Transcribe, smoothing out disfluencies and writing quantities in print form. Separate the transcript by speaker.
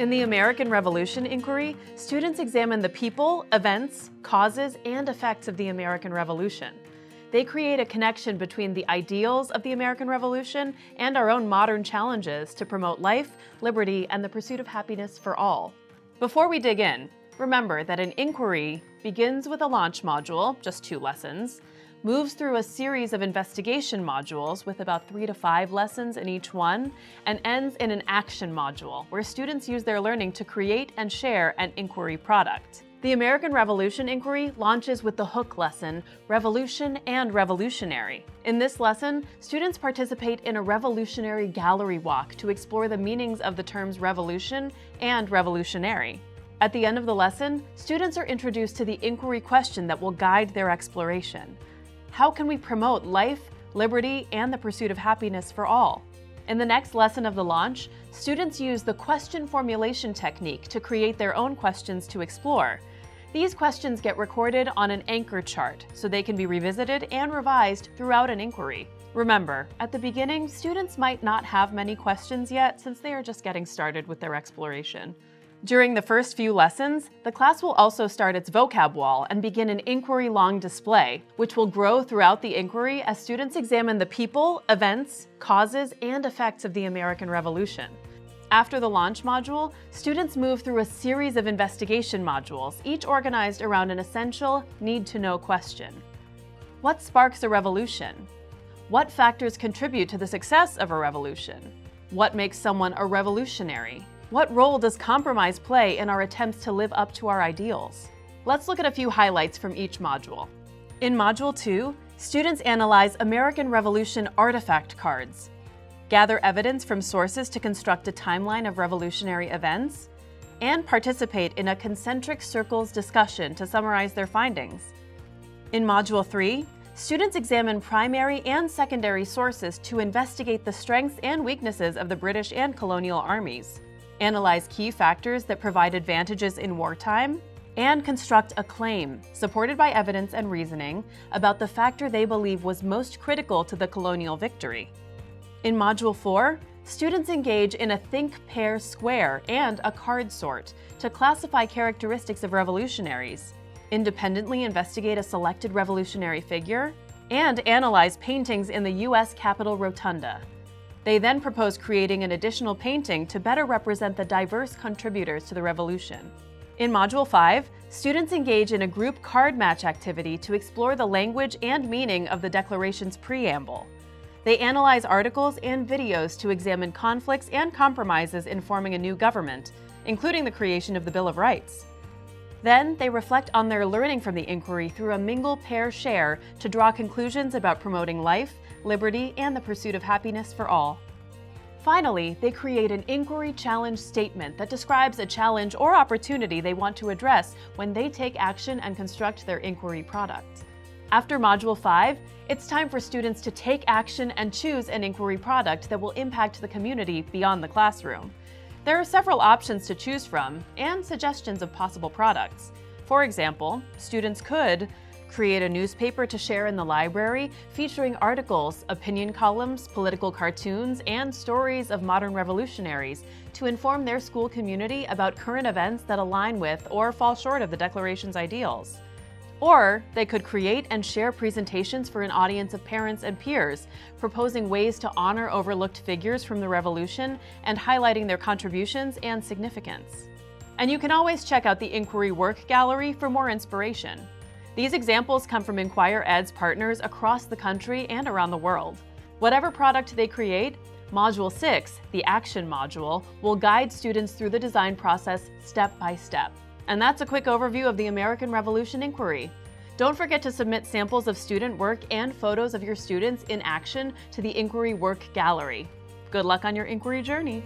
Speaker 1: In the American Revolution inquiry, students examine the people, events, causes, and effects of the American Revolution. They create a connection between the ideals of the American Revolution and our own modern challenges to promote life, liberty, and the pursuit of happiness for all. Before we dig in, remember that an inquiry begins with a launch module, just 2 lessons, moves through a series of investigation modules with about 3 to 5 lessons in each one, and ends in an action module where students use their learning to create and share an inquiry product. The American Revolution inquiry launches with the hook lesson, Revolution and Revolutionary. In this lesson, students participate in a revolutionary gallery walk to explore the meanings of the terms revolution and revolutionary. At the end of the lesson, students are introduced to the inquiry question that will guide their exploration. How can we promote life, liberty, and the pursuit of happiness for all? In the next lesson of the launch, students use the question formulation technique to create their own questions to explore. These questions get recorded on an anchor chart so they can be revisited and revised throughout an inquiry. Remember, at the beginning, students might not have many questions yet since they are just getting started with their exploration. During the first few lessons, the class will also start its vocab wall and begin an inquiry-long display, which will grow throughout the inquiry as students examine the people, events, causes, and effects of the American Revolution. After the launch module, students move through a series of investigation modules, each organized around an essential, need-to-know question. What sparks a revolution? What factors contribute to the success of a revolution? What makes someone a revolutionary? What role does compromise play in our attempts to live up to our ideals? Let's look at a few highlights from each module. In Module 2, students analyze American Revolution artifact cards, gather evidence from sources to construct a timeline of revolutionary events, and participate in a concentric circles discussion to summarize their findings. In Module 3, students examine primary and secondary sources to investigate the strengths and weaknesses of the British and colonial armies, analyze key factors that provide advantages in wartime, and construct a claim, supported by evidence and reasoning, about the factor they believe was most critical to the colonial victory. In Module 4, students engage in a think, pair, square, and a card sort to classify characteristics of revolutionaries, independently investigate a selected revolutionary figure, and analyze paintings in the U.S. Capitol Rotunda. They then propose creating an additional painting to better represent the diverse contributors to the revolution. In Module 5, students engage in a group card match activity to explore the language and meaning of the Declaration's preamble. They analyze articles and videos to examine conflicts and compromises in forming a new government, including the creation of the Bill of Rights. Then, they reflect on their learning from the inquiry through a mingle, pair, share to draw conclusions about promoting life, liberty, and the pursuit of happiness for all. Finally, they create an inquiry challenge statement that describes a challenge or opportunity they want to address when they take action and construct their inquiry product. After Module 5, it's time for students to take action and choose an inquiry product that will impact the community beyond the classroom. There are several options to choose from and suggestions of possible products. For example, students could create a newspaper to share in the library featuring articles, opinion columns, political cartoons, and stories of modern revolutionaries to inform their school community about current events that align with or fall short of the Declaration's ideals. Or they could create and share presentations for an audience of parents and peers, proposing ways to honor overlooked figures from the Revolution and highlighting their contributions and significance. And you can always check out the Inquiry Work Gallery for more inspiration. These examples come from Inquire Ed's partners across the country and around the world. Whatever product they create, Module 6, the Action Module, will guide students through the design process step by step. And that's a quick overview of the American Revolution inquiry. Don't forget to submit samples of student work and photos of your students in action to the Inquiry Work Gallery. Good luck on your inquiry journey!